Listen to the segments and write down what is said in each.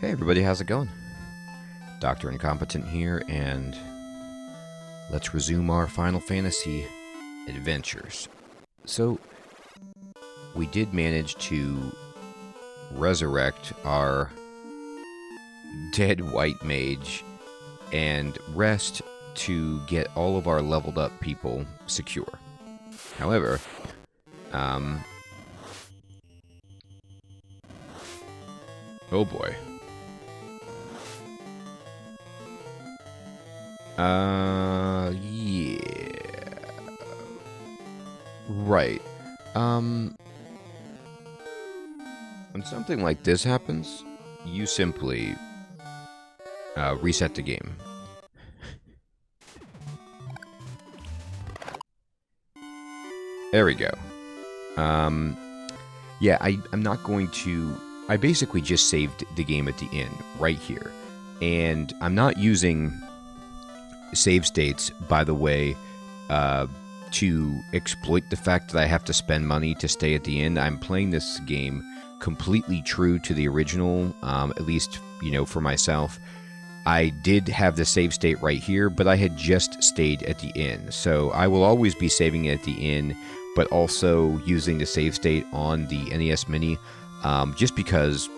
Hey everybody, how's it going? Dr. Incompetent here, and let's resume our Final Fantasy adventures. So, we did manage to resurrect our dead white mage and rest to get all of our leveled up people secure. However, oh boy. Yeah. Right. When something like this happens, you simply reset the game. There we go. Yeah, I'm not going to... I basically just saved the game at the end, right here. And I'm not using save states, by the way, to exploit the fact that I have to spend money to stay at the end. I'm playing this game completely true to the original, at least, you know, for myself. I did have the save state right here, but I had just stayed at the inn. So I will always be saving it at the inn, but also using the save state on the NES Mini, just because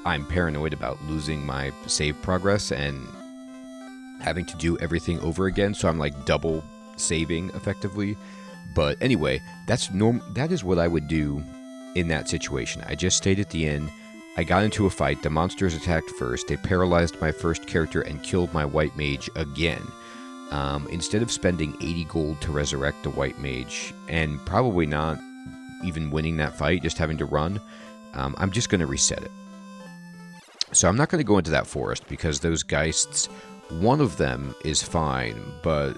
I'm paranoid about losing my save progress and having to do everything over again. So I'm like double saving effectively. But anyway, that is what I would do in that situation. I just stayed at the inn. I got into a fight. The monsters attacked first. They paralyzed my first character and killed my white mage again. Instead of spending 80 gold to resurrect the white mage and probably not even winning that fight, just having to run, I'm just going to reset it. So I'm not going to go into that forest because those geists, one of them is fine, but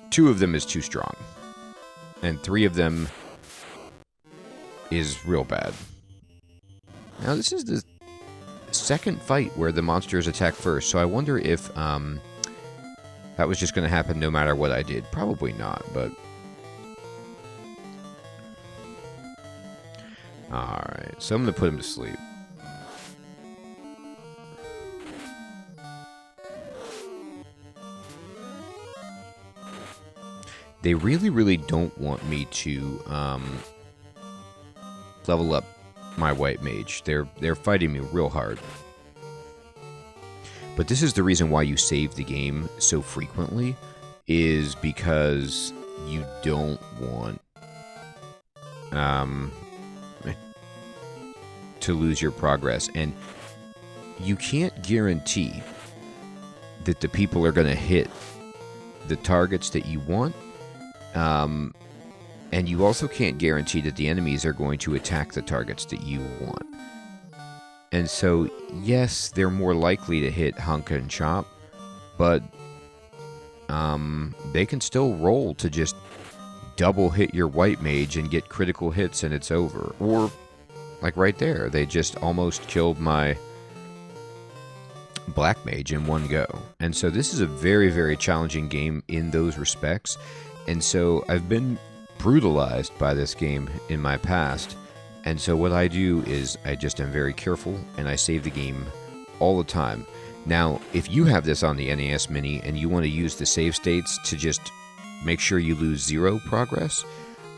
two of them is too strong. And three of them is real bad. Now, this is the second fight where the monsters attack first, so I wonder if that was just going to happen no matter what I did. Probably not, but... Alright, so I'm going to put him to sleep. They really, really don't want me to level up my white mage. They're fighting me real hard. But this is the reason why you save the game so frequently, is because you don't want to lose your progress. And you can't guarantee that the people are going to hit the targets that you want. And you also can't guarantee that the enemies are going to attack the targets that you want. And so, yes, they're more likely to hit Hunk and Chop, but they can still roll to just double hit your white mage and get critical hits and it's over. Or, like right there, they just almost killed my black mage in one go. And so this is a very, very challenging game in those respects. And so I've been brutalized by this game in my past. And so what I do is I just am very careful and I save the game all the time. Now, if you have this on the NES Mini and you want to use the save states to just make sure you lose 0 progress,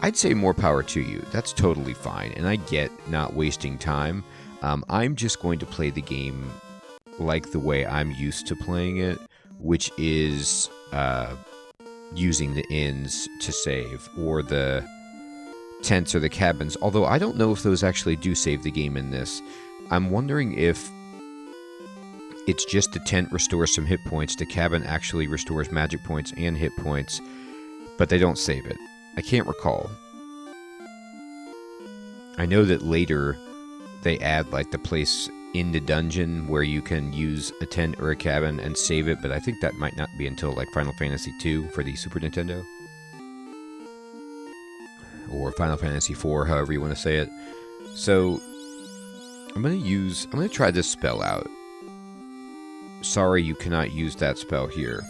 I'd say more power to you. That's totally fine. And I get not wasting time. I'm just going to play the game like the way I'm used to playing it, which is using the inns to save, or the tents or the cabins, although I don't know if those actually do save the game in this. I'm wondering if it's just the tent restores some hit points, the cabin actually restores magic points and hit points, but they don't save it. I can't recall. I know that later they add like the place in the dungeon where you can use a tent or a cabin and save it, but I think that might not be until like Final Fantasy II for the Super Nintendo. Or Final Fantasy IV, however you want to say it. So, I'm going to try this spell out. Sorry, you cannot use that spell here.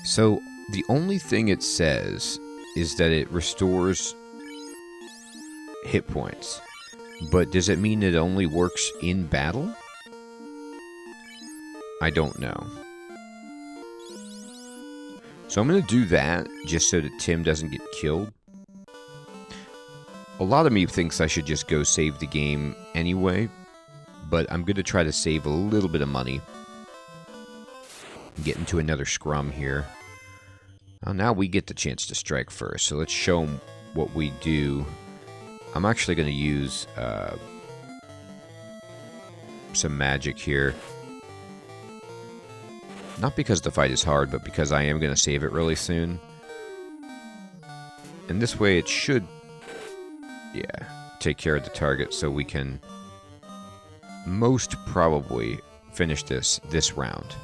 So, the only thing it says is that it restores hit points. But does it mean it only works in battle? I don't know. So I'm going to do that just so that Tim doesn't get killed. A lot of me thinks I should just go save the game anyway, but I'm going to try to save a little bit of money. Get into another scrum here. Well, now we get the chance to strike first, so let's show them what we do. I'm actually going to use some magic here. Not because the fight is hard, but because I am going to save it really soon. And this way it should, take care of the target so we can most probably finish this round.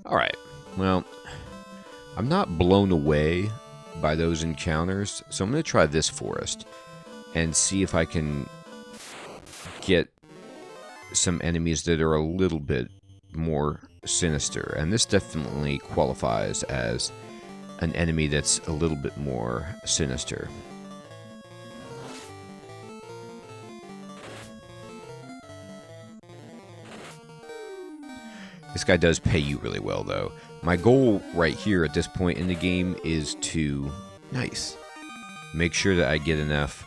Alright, well, I'm not blown away by those encounters, so I'm going to try this forest and see if I can get some enemies that are a little bit more sinister. And this definitely qualifies as an enemy that's a little bit more sinister. This guy does pay you really well, though. My goal right here at this point in the game is to, make sure that I get enough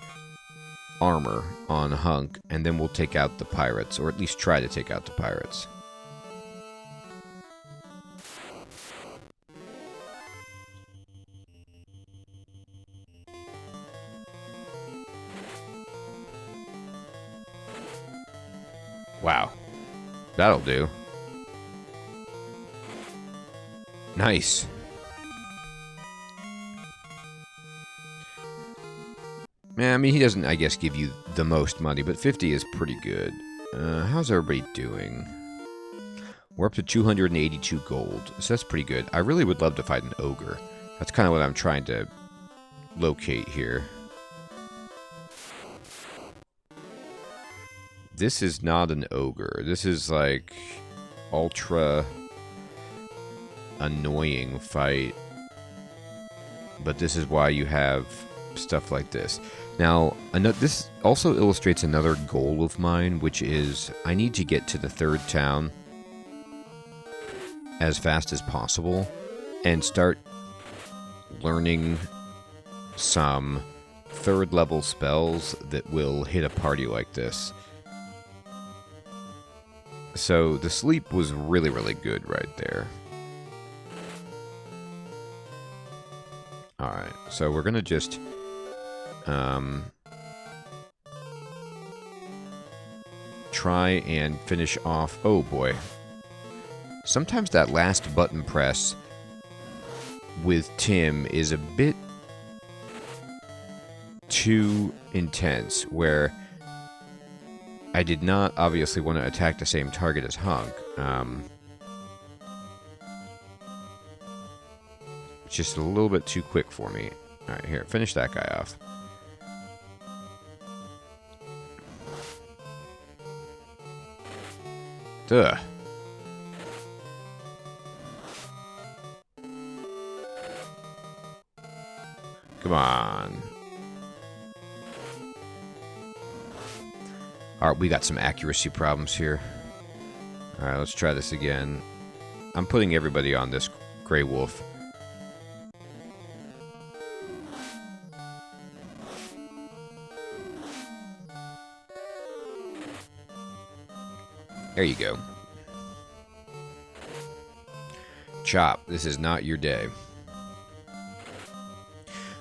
armor on Hunk, and then we'll take out the pirates, or at least try to take out the pirates. Wow. That'll do. Nice. Man, I mean, he doesn't, I guess, give you the most money, but 50 is pretty good. How's everybody doing? We're up to 282 gold, so that's pretty good. I really would love to fight an ogre. That's kind of what I'm trying to locate here. This is not an ogre. This is, like, ultra annoying fight, but this is why you have stuff like this. Now, this also illustrates another goal of mine, which is I need to get to the third town as fast as possible and start learning some third level spells that will hit a party like this. So the sleep was really, really good right there. Alright, so we're gonna just try and finish off. Oh boy. Sometimes that last button press with Tim is a bit too intense, where I did not obviously want to attack the same target as Hunk. It's just a little bit too quick for me. Alright, here, finish that guy off. Ugh. Come on. Alright, we got some accuracy problems here. Alright, let's try this again. I'm putting everybody on this Grey Wolf. There you go. Chop, this is not your day.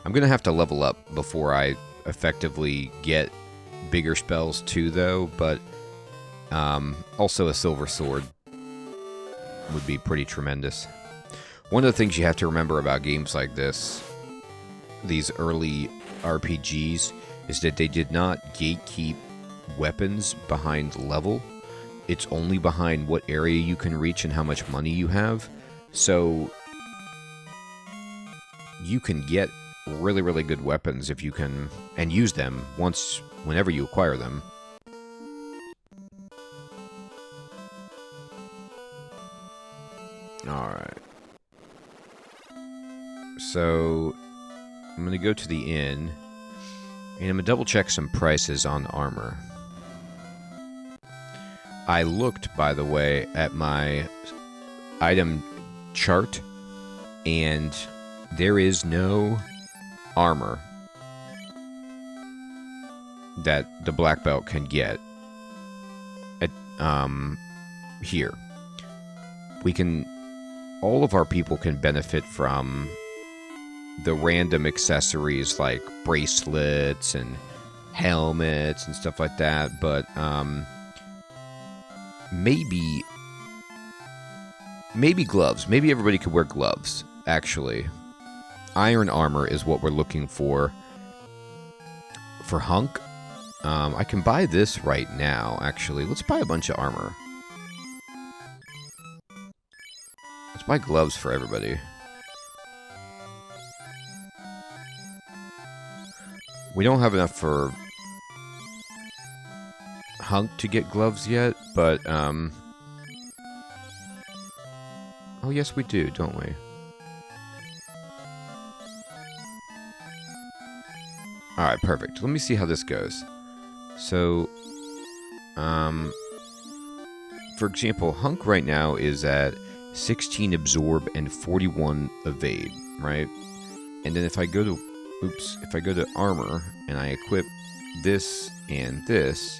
I'm going to have to level up before I effectively get bigger spells too, though, but also a silver sword would be pretty tremendous. One of the things you have to remember about games like this, these early RPGs, is that they did not gatekeep weapons behind level. It's only behind what area you can reach and how much money you have. So you can get really, really good weapons if you can, and use them whenever you acquire them. Alright. So, I'm going to go to the inn, and I'm going to double check some prices on armor. I looked, by the way, at my item chart, and there is no armor that the black belt can get at, here. All of our people can benefit from the random accessories like bracelets and helmets and stuff like that, but maybe gloves. Maybe everybody could wear gloves, actually. Iron armor is what we're looking for Hunk. I can buy this right now, actually. Let's buy a bunch of armor. Let's buy gloves for everybody. We don't have enough for Hunk to get gloves yet, but, oh, yes, we do, don't we? Alright, perfect. Let me see how this goes. So, for example, Hunk right now is at 16 absorb and 41 evade, right? And then if I go to armor and I equip this and this,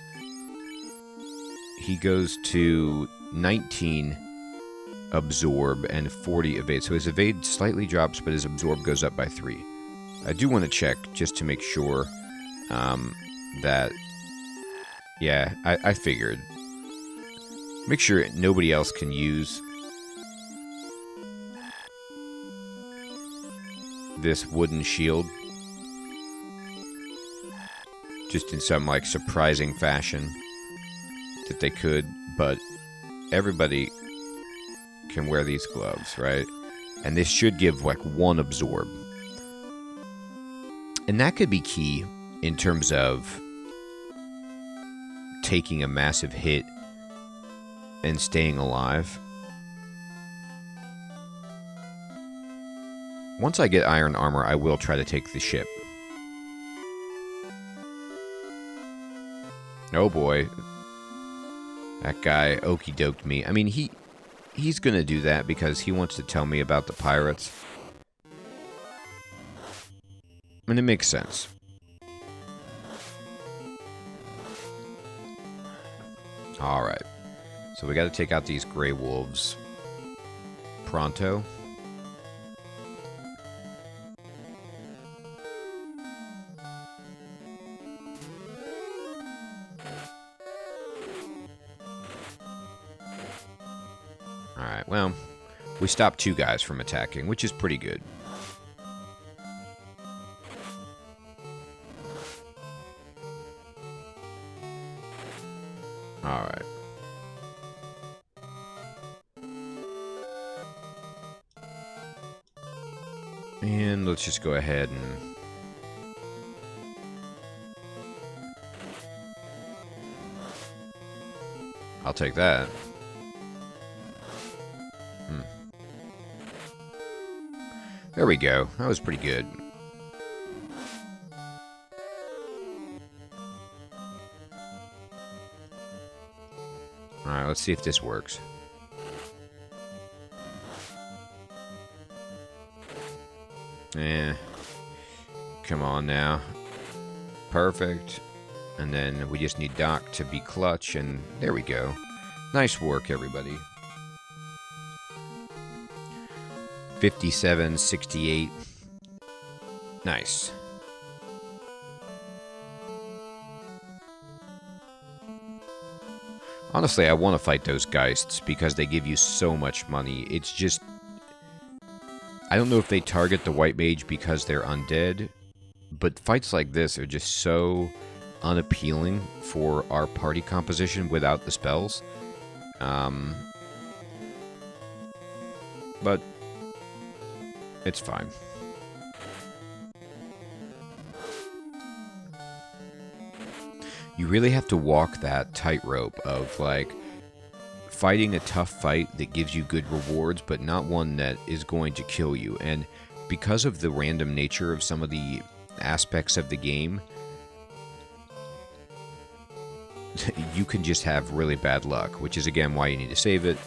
he goes to 19 absorb and 40 evade. So his evade slightly drops, but his absorb goes up by 3. I do want to check just to make sure that, yeah, I figured. Make sure nobody else can use this wooden shield. Just in some, like, surprising fashion that they could, but everybody can wear these gloves, right? And this should give, like, 1 absorb. And that could be key in terms of taking a massive hit and staying alive. Once I get iron armor, I will try to take the ship. Oh boy. That guy okey-doked me. I mean, he's gonna do that because he wants to tell me about the pirates. And it makes sense. Alright. So we gotta take out these gray wolves pronto. Alright, well, we stopped 2 guys from attacking, which is pretty good. Alright. And let's just go ahead and... I'll take that. There we go. That was pretty good. Alright, let's see if this works. Come on now. Perfect. And then we just need Doc to be clutch, and there we go. Nice work, everybody. 57, 68. Nice. Honestly, I want to fight those Geists because they give you so much money. It's just... I don't know if they target the white mage because they're undead, but fights like this are just so unappealing for our party composition without the spells. But it's fine. you really have to walk that tightrope of, like, fighting a tough fight that gives you good rewards, but not one that is going to kill you. And because of the random nature of some of the aspects of the game, you can just have really bad luck, which is, again, why you need to save it.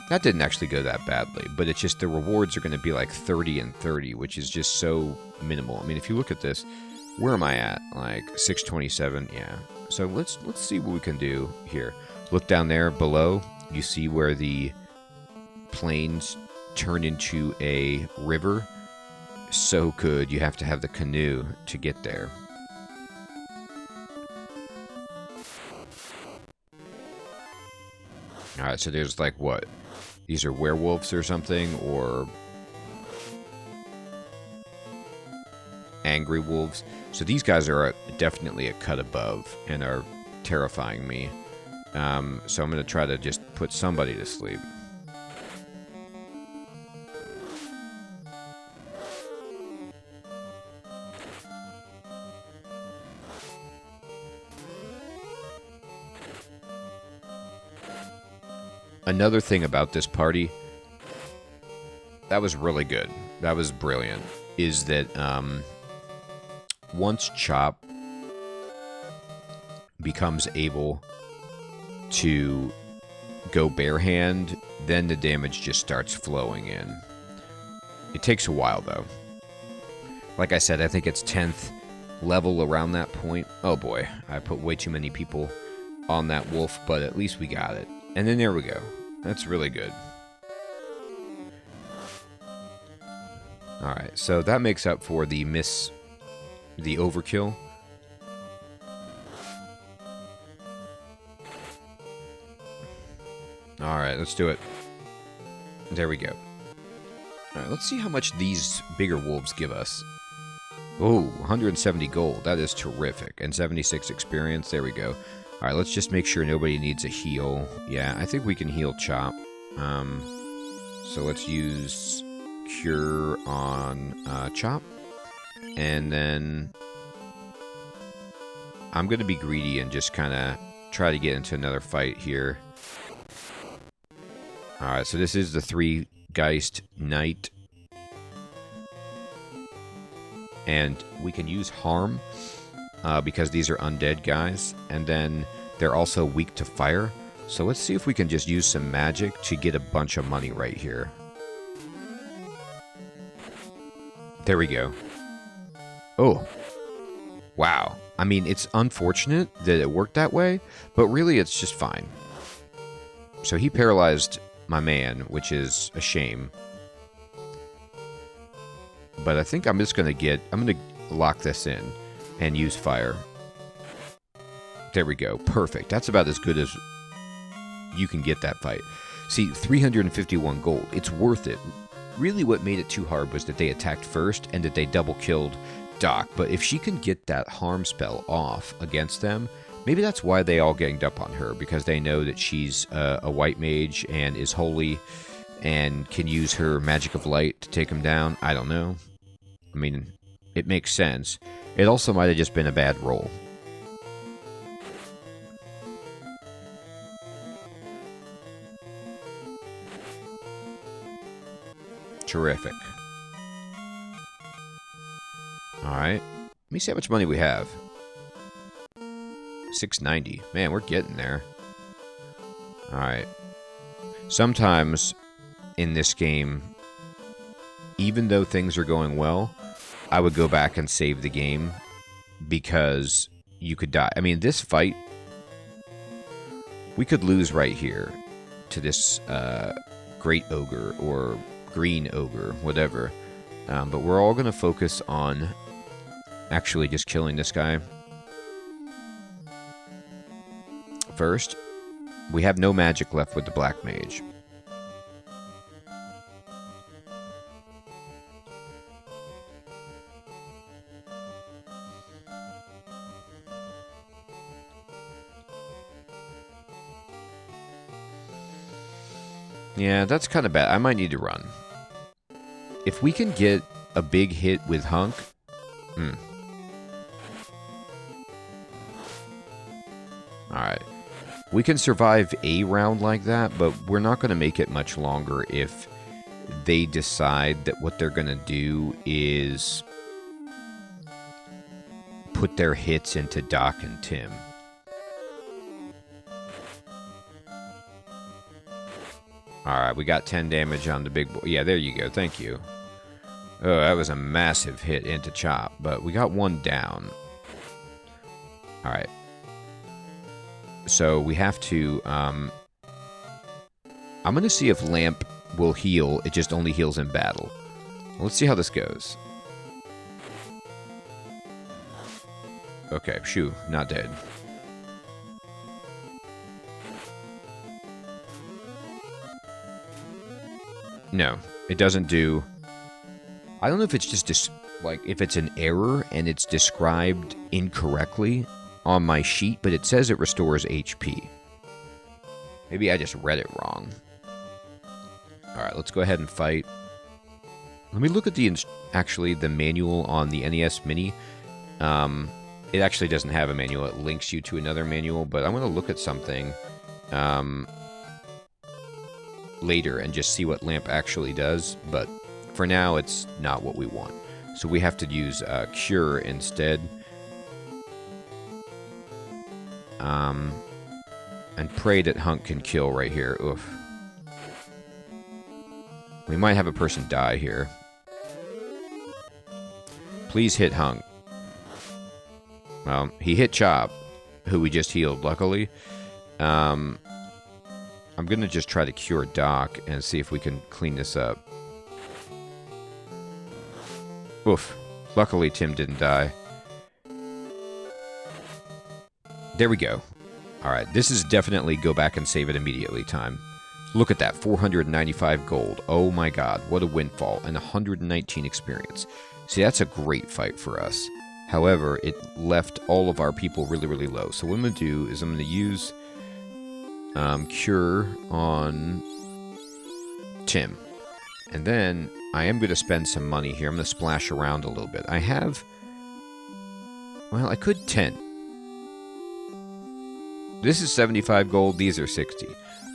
That didn't actually go that badly, but it's just the rewards are going to be like 30 and 30, which is just so minimal. I mean, if you look at this, where am I at? Like 627, yeah. So let's see what we can do here. Look down there below. You see where the plains turn into a river. So good. You have to have the canoe to get there. Alright, so there's like what? These are werewolves or something, or angry wolves. So these guys are definitely a cut above and are terrifying me. So I'm going to try to just put somebody to sleep. Another thing about this party that was really good, that was brilliant, is that once Chop becomes able to go bare hand, then the damage just starts flowing in. It takes a while, though. Like I said, I think it's 10th level around that point. Oh boy, I put way too many people on that wolf, but at least we got it. And then there we go. That's really good. Alright, so that makes up for the overkill. Alright, let's do it. There we go. Alright, let's see how much these bigger wolves give us. Oh, 170 gold. That is terrific. And 76 experience. There we go. Alright, let's just make sure nobody needs a heal. Yeah, I think we can heal Chop. So let's use Cure on Chop. And then I'm going to be greedy and just kind of try to get into another fight here. Alright, so this is the 3 Geist Knight. And we can use Harm. Because these are undead guys, and then they're also weak to fire. So let's see if we can just use some magic to get a bunch of money right here. There we go. Oh. Wow. I mean, it's unfortunate that it worked that way, but really it's just fine. So he paralyzed my man, which is a shame. But I think I'm just going to lock this in. And use fire. There we go. Perfect. That's about as good as you can get that fight. See, 351 gold. It's worth it. Really what made it too hard was that they attacked first and that they double killed Doc. But if she can get that harm spell off against them, maybe that's why they all ganged up on her. Because they know that she's a white mage and is holy and can use her magic of light to take them down. I don't know. I mean, it makes sense. It also might have just been a bad roll. Terrific. Alright. Let me see how much money we have. 690. Man, we're getting there. Alright. Sometimes in this game, even though things are going well, I would go back and save the game because you could die. I mean, this fight, we could lose right here to this great ogre or green ogre, whatever. But we're all going to focus on actually just killing this guy. First, we have no magic left with the black mage. Yeah, that's kind of bad. I might need to run. If we can get a big hit with Hunk... We can survive a round like that, but we're not going to make it much longer if they decide that what they're going to do is put their hits into Doc and Tim. Alright, we got 10 damage on the big boy. Yeah, there you go. Thank you. Oh, that was a massive hit into Chop, but we got one down. Alright. So we have to, I'm going to see if Lamp will heal. It just only heals in battle. Let's see how this goes. Okay, shoo, not dead. No, it doesn't do... I don't know if it's just, like, if it's an error and it's described incorrectly on my sheet, but it says it restores HP. Maybe I just read it wrong. Alright, let's go ahead and fight. Let me look at the, actually, the manual on the NES Mini. It actually doesn't have a manual. It links you to another manual, but I'm going to look at something later and just see what Lamp actually does, but for now it's not what we want. So we have to use Cure instead. And pray that Hunk can kill right here. Oof. We might have a person die here. Please hit Hunk. Well, he hit Chop, who we just healed, luckily. I'm going to just try to cure Doc and see if we can clean this up. Oof. Luckily, Tim didn't die. There we go. Alright, this is definitely go back and save it immediately time. Look at that, 495 gold. Oh my god, what a windfall. And 119 experience. See, that's a great fight for us. However, it left all of our people really, really low. So what I'm going to do is I'm going to use Cure on Tim. And then I am going to spend some money here. I'm going to splash around a little bit. I have... Well, I could tent. This is 75 gold. These are 60.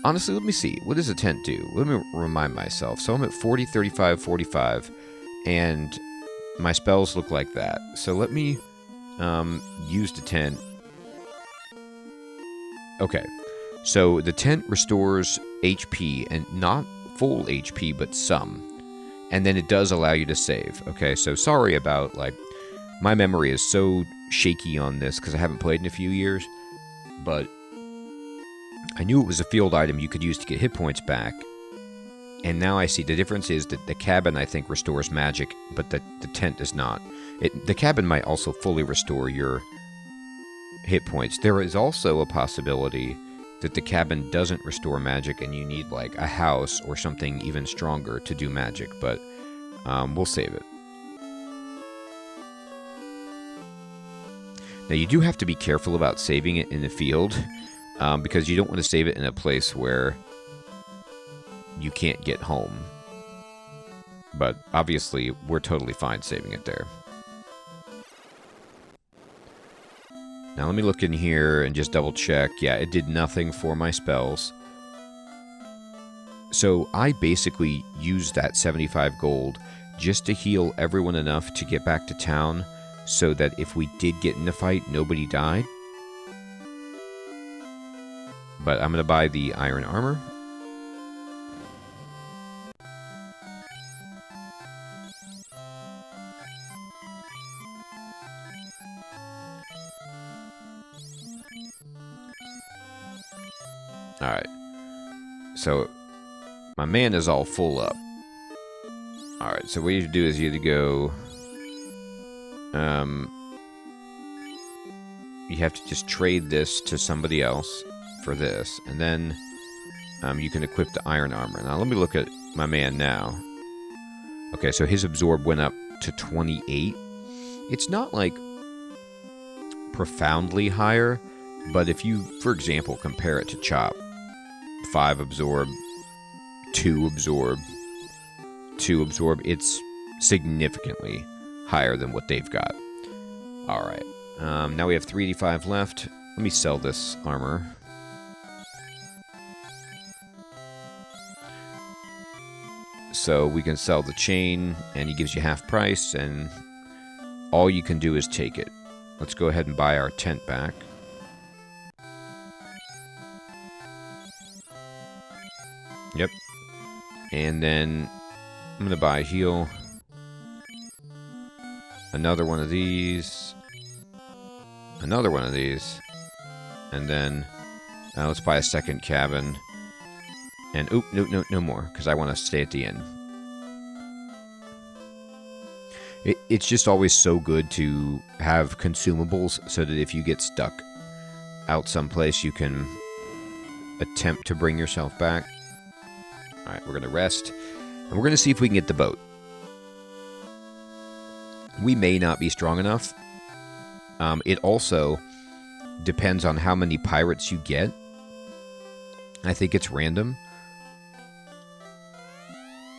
Honestly, let me see. What does a tent do? Let me remind myself. So I'm at 40, 35, 45. And my spells look like that. So let me use the tent. Okay. So the tent restores HP, and not full HP, but some. And then it does allow you to save. Okay, so sorry about, like, my memory is so shaky on this because I haven't played in a few years. But I knew it was a field item you could use to get hit points back. And now I see the difference is that the cabin, I think, restores magic, but the tent does not. The cabin might also fully restore your hit points. There is also a possibility that the cabin doesn't restore magic and you need, like, a house or something even stronger to do magic, but we'll save it. Now, you do have to be careful about saving it in the field, because you don't want to save it in a place where you can't get home. But obviously, we're totally fine saving it there. Now let me look in here and just double check. Yeah, it did nothing for my spells. So I basically used that 75 gold just to heal everyone enough to get back to town so that if we did get in a fight, nobody died. But I'm going to buy the iron armor. Alright. So, my mana is all full up. Alright, so what you have to do is you have to go... you have to just trade this to somebody else for this. And then you can equip the iron armor. Now, let me look at my man now. Okay, so his absorb went up to 28. It's not, like, profoundly higher, but if you, for example, compare it to Chop, 5 absorb, 2 absorb, 2 absorb, it's significantly higher than what they've got. Alright, now we have 385 left. Let me sell this armor. So we can sell the chain, and he gives you half price, and all you can do is take it. Let's go ahead and buy our tent back. Yep. And then I'm going to buy a heal. Another one of these. Another one of these. And then let's buy a second cabin. And oop, no more, because I want to stay at the inn. It's just always so good to have consumables so that if you get stuck out someplace, you can attempt to bring yourself back. Alright, we're going to rest. And we're going to see if we can get the boat. We may not be strong enough. It also depends on how many pirates you get. I think it's random.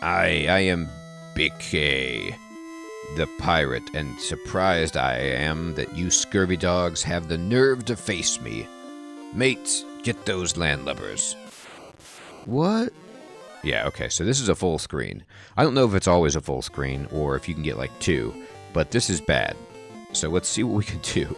I am Bicky, the pirate, and surprised I am that you scurvy dogs have the nerve to face me. Mates, get those landlubbers. What? Yeah, okay, so this is a full screen. I don't know if it's always a full screen, or if you can get like 2, but this is bad. So let's see what we can do.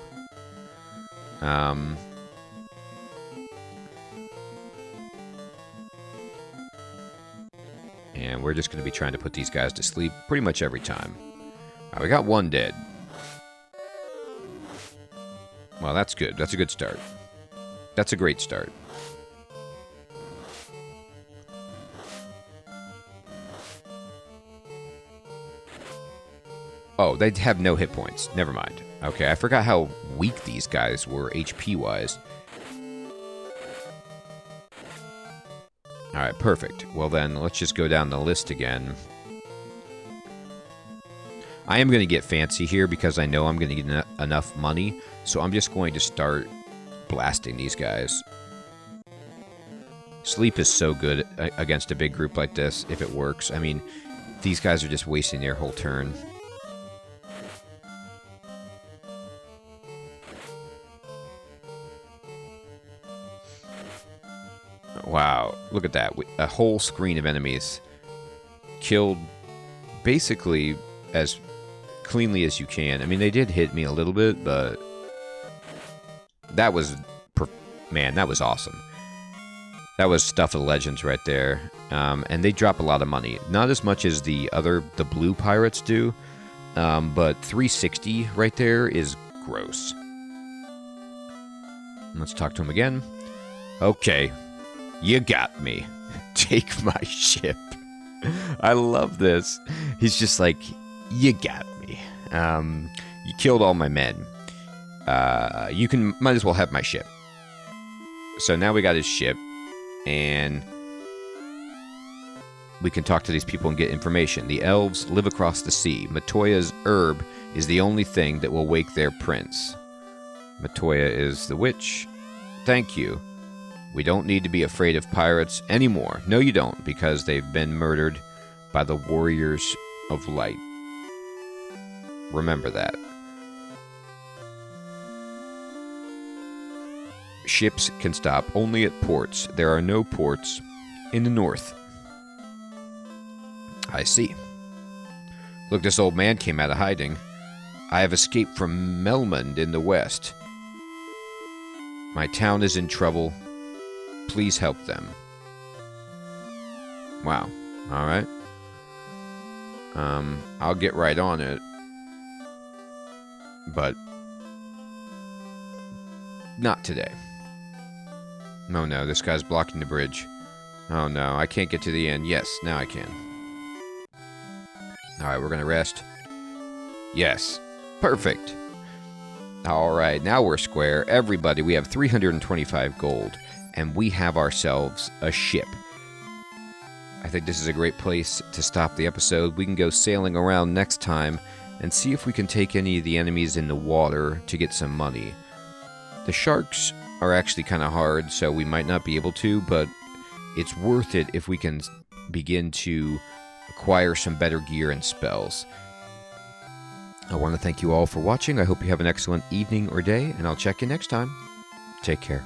And we're just going to be trying to put these guys to sleep pretty much every time. We got one dead. Well, that's good. That's a good start. That's a great start. Oh, they have no hit points. Never mind. Okay, I forgot how weak these guys were HP-wise. Alright, perfect. Well then, let's just go down the list again. I am going to get fancy here because I know I'm going to get enough money. So I'm just going to start blasting these guys. Sleep is so good against a big group like this, if it works. I mean, these guys are just wasting their whole turn. Wow, look at that. A whole screen of enemies. Killed basically as cleanly as you can. I mean, they did hit me a little bit, but that was... Man, that was awesome. That was stuff of legends right there. And they drop a lot of money. Not as much as the blue pirates do, but 360 right there is gross. Let's talk to him again. Okay. You got me. Take my ship. I love this. He's just like, you got me. You killed all my men. Might as well have my ship. So now we got his ship, and we can talk to these people and get information. The elves live across the sea. Matoya's herb is the only thing that will wake their prince. Matoya is the witch. Thank you. We don't need to be afraid of pirates anymore. No, you don't, because they've been murdered by the warriors of light. Remember that. Ships can stop only at ports. There are no ports in the north. I see. Look, this old man came out of hiding. I have escaped from Melmond in the west. My town is in trouble. Please help them. Wow. Alright. I'll get right on it. But not today. Oh no, this guy's blocking the bridge. Oh no, I can't get to the end. Yes, now I can. Alright, we're gonna rest. Yes. Perfect. Alright, now we're square. Everybody, we have 325 gold. And we have ourselves a ship. I think this is a great place to stop the episode. We can go sailing around next time and see if we can take any of the enemies in the water to get some money. The sharks are actually kind of hard, so we might not be able to, but it's worth it if we can begin to acquire some better gear and spells. I want to thank you all for watching. I hope you have an excellent evening or day, and I'll check you next time. Take care.